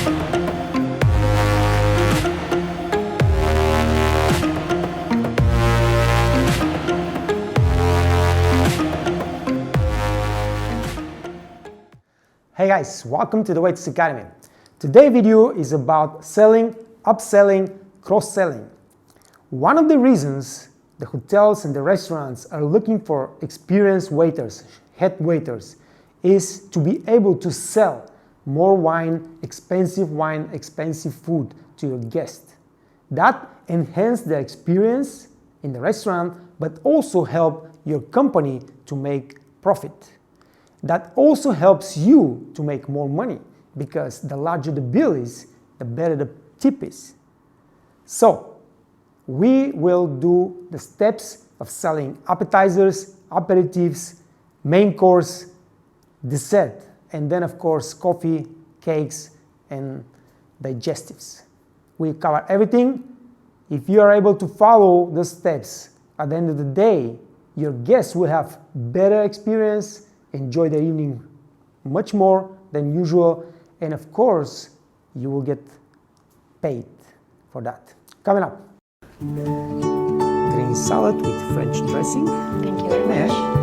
Hey guys, welcome to the Waiters Academy. Today's video is about selling, upselling, cross-selling. One of the reasons the hotels and the restaurants are looking for experienced waiters, head waiters, is to be able to sell more wine, expensive food to your guests. That enhances their experience in the restaurant, but also help your company to make profit. That also helps you to make more money, because the larger the bill is, the better the tip is. So, we will do the steps of selling appetizers, aperitifs, main course, dessert, and then of course coffee, cakes, and digestives. We cover everything. If you are able to follow the steps, at the end of the day, your guests will have better experience, enjoy their evening much more than usual, and of course, you will get paid for that. Coming up, green salad with French dressing. Thank you very much.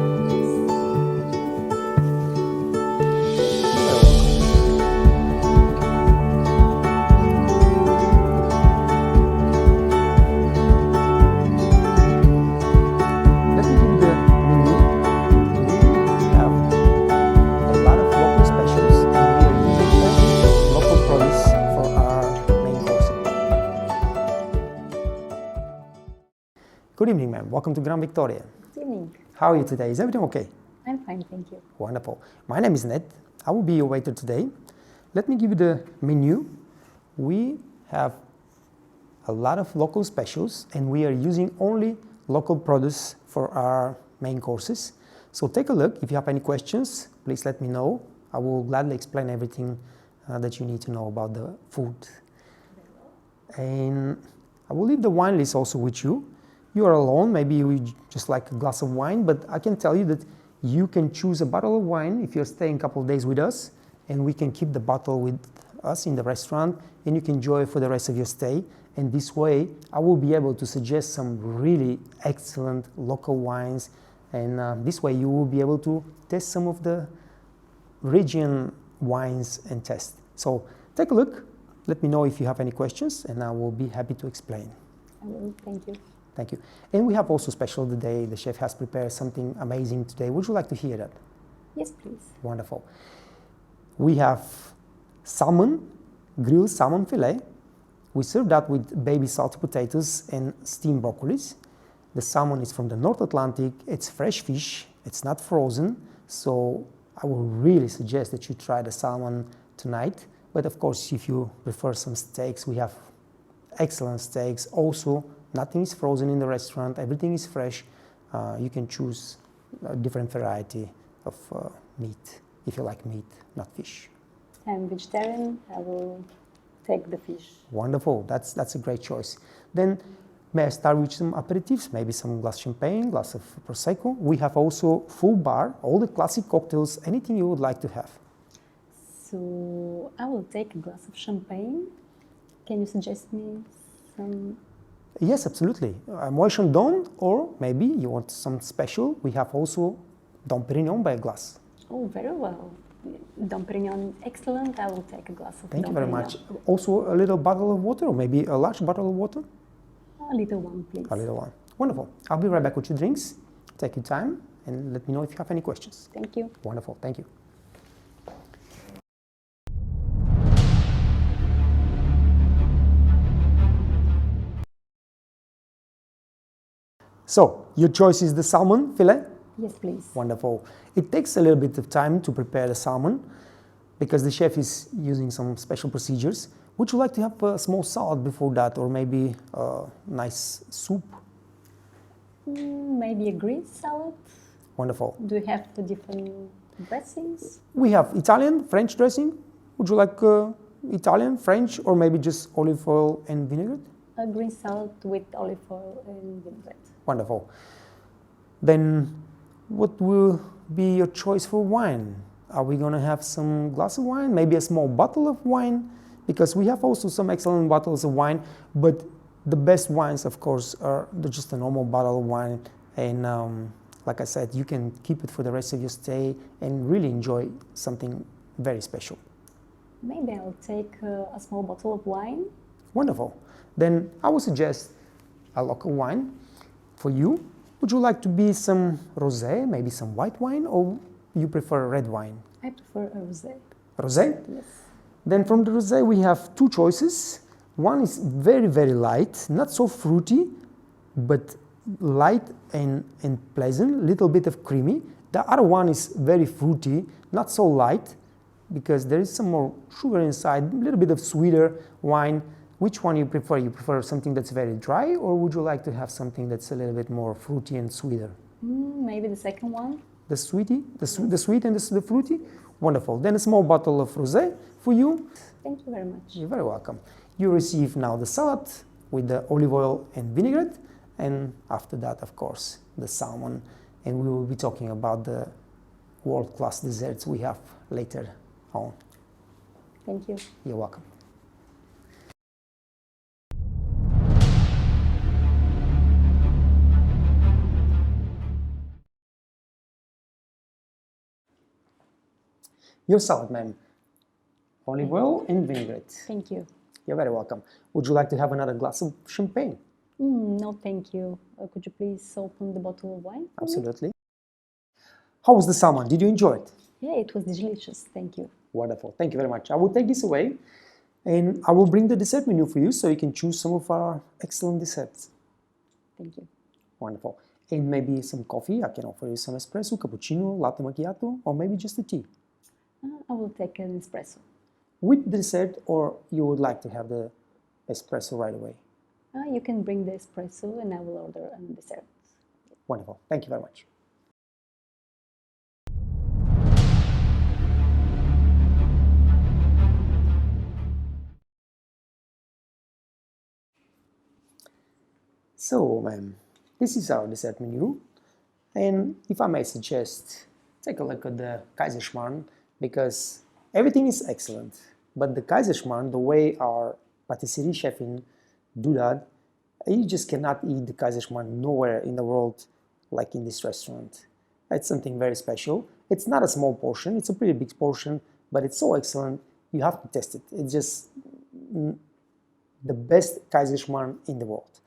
Good evening, ma'am. Welcome to Grand Victoria. Good evening. How are you today? Is everything okay? I'm fine, thank you. Wonderful. My name is Ned. I will be your waiter today. Let me give you the menu. We have a lot of local specials, and we are using only local produce for our main courses. So take a look. If you have any questions, please let me know. I will gladly explain everything that you need to know about the food. And I will leave the wine list also with you. You are alone, maybe you just like a glass of wine, but I can tell you that you can choose a bottle of wine if you're staying a couple of days with us, and we can keep the bottle with us in the restaurant, and you can enjoy it for the rest of your stay. And this way, I will be able to suggest some really excellent local wines, and this way you will be able to test some of the region wines and test. So take a look, let me know if you have any questions, and I will be happy to explain. I will, thank you. Thank you. And we have also special today. The chef has prepared something amazing today. Would you like to hear that? Yes, please. Wonderful. We have salmon, grilled salmon fillet. We serve that with baby salted potatoes and steamed broccolis. The salmon is from the North Atlantic. It's fresh fish. It's not frozen. So I will really suggest that you try the salmon tonight. But of course, if you prefer some steaks, we have excellent steaks. Also, nothing is frozen in the restaurant. Everything is fresh. You can choose a different variety of meat, if you like meat, not fish. I'm vegetarian. I will take the fish. Wonderful. That's a great choice. Then may I start with some aperitifs, maybe some glass champagne, glass of Prosecco. We have also full bar, all the classic cocktails, anything you would like to have. So I will take a glass of champagne. Can you suggest me some? Yes, absolutely. Moët Chandon, or maybe you want some special. We have also Dom Pérignon by a glass. Oh, very well. Dom Pérignon, excellent. I will take a glass of Thank Dom you very Pérignon. much. Also a little bottle of water, or maybe a large bottle of water? A little one, please. A little one. Wonderful. I'll be right back with your drinks. Take your time and let me know if you have any questions. Thank you. Wonderful. Thank you. So, your choice is the salmon fillet? Yes, please. Wonderful. It takes a little bit of time to prepare the salmon because the chef is using some special procedures. Would you like to have a small salad before that, or maybe a nice soup? Maybe a green salad. Wonderful. Do you have the different dressings? We have Italian, French dressing. Would you like Italian, French, or maybe just olive oil and vinaigrette? A green salad with olive oil and vinaigrette. Wonderful. Then what will be your choice for wine? Are we going to have some glass of wine, maybe a small bottle of wine? because we have also some excellent bottles of wine, but the best wines, of course, are just a normal bottle of wine. And like I said, you can keep it for the rest of your stay and really enjoy something very special. Maybe I'll take a small bottle of wine. Wonderful. Then I would suggest a local wine for you. Would you like to be some rosé, maybe some white wine, or you prefer red wine? I prefer a rosé. Rosé? Yes. Then from the rosé we have two choices. One is very, very light, not so fruity, but light and pleasant, little bit of creamy. The other one is very fruity, not so light, because there is some more sugar inside, a little bit of sweeter wine. Which one you prefer? You prefer something that's very dry, or would you like to have something that's a little bit more fruity and sweeter? Maybe the second one. The sweetie, the sweet and the fruity? Wonderful. Then a small bottle of rosé for you. Thank you very much. You're very welcome. You receive now the salad with the olive oil and vinaigrette, and after that, of course, the salmon. And we will be talking about the world-class desserts we have later on. Thank you. You're welcome. Your salad, ma'am. Olive oil and vinaigrette. Thank you. You're very welcome. Would you like to have another glass of champagne? No, thank you. Could you please open the bottle of wine? Absolutely. How was the salmon? Did you enjoy it? Yeah, it was delicious. Thank you. Wonderful. Thank you very much. I will take this away and I will bring the dessert menu for you so you can choose some of our excellent desserts. Thank you. Wonderful. And maybe some coffee. I can offer you some espresso, cappuccino, latte macchiato, or maybe just a tea. I will take an espresso. With dessert, or you would like to have the espresso right away? You can bring the espresso and I will order a dessert. Wonderful. Thank you very much. So, ma'am, this is our dessert menu. And if I may suggest, take a look at the Kaiserschmarrn, because everything is excellent. But the Kaiserschmarrn, the way our patisserie chefs do that, you just cannot eat the Kaiserschmarrn nowhere in the world like in this restaurant. It's something very special. It's not a small portion, it's a pretty big portion, but it's so excellent, you have to test it. It's just the best Kaiserschmarrn in the world.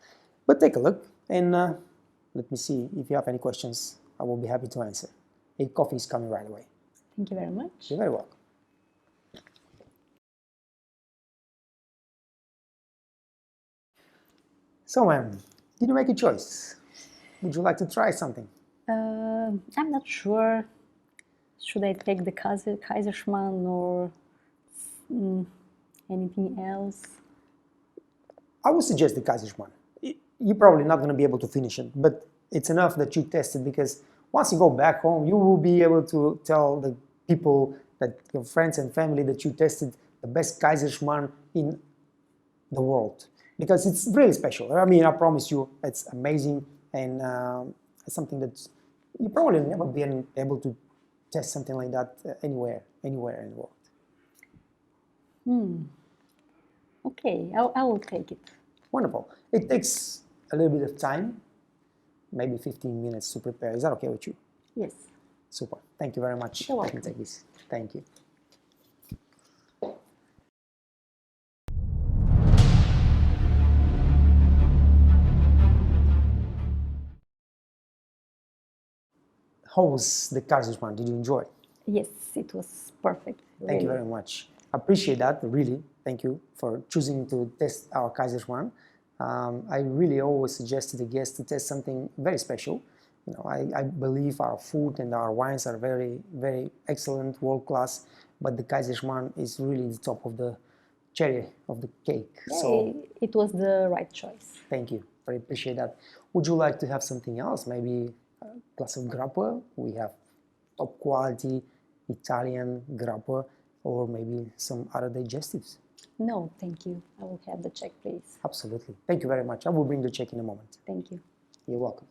But take a look and let me see if you have any questions. I will be happy to answer. A coffee is coming right away. Thank you very much. You're very welcome. So, ma'am, did you make a choice? Would you like to try something? I'm not sure. Should I take the Kaiserschmarrn or anything else? I would suggest the Kaiserschmarrn. You're probably not going to be able to finish it, but it's enough that you test it, because once you go back home, you will be able to tell the people, that your friends and family, that you tested the best Kaiserschmarrn in the world, because it's really special. I mean, I promise you, it's amazing, and it's something that you probably never been able to test something like that anywhere in the world. Okay, I will take it. Wonderful. It takes a little bit of time, maybe 15 minutes to prepare. Is that okay with you? Yes. Super. Thank you very much. You're I can welcome. take this. Thank you. How was the Kaiserschmarrn? Did you enjoy it? Yes, it was perfect. Thank you really. very much. Appreciate that, really. Thank you for choosing to test our Kaiserschmarrn. I really always suggest to the guests to test something very special. You know, I believe our food and our wines are very, very excellent, world class, but the Kaiserschmarrn is really the top of the cherry of the cake. Yeah, So it was the right choice. thank you. I appreciate that. Would you like to have something else? Maybe a glass of grappa? We have top quality Italian grappa, or maybe some other digestives. No, thank you. I will have the check, please. Absolutely. Thank you very much. I will bring the check in a moment. Thank you. You're welcome.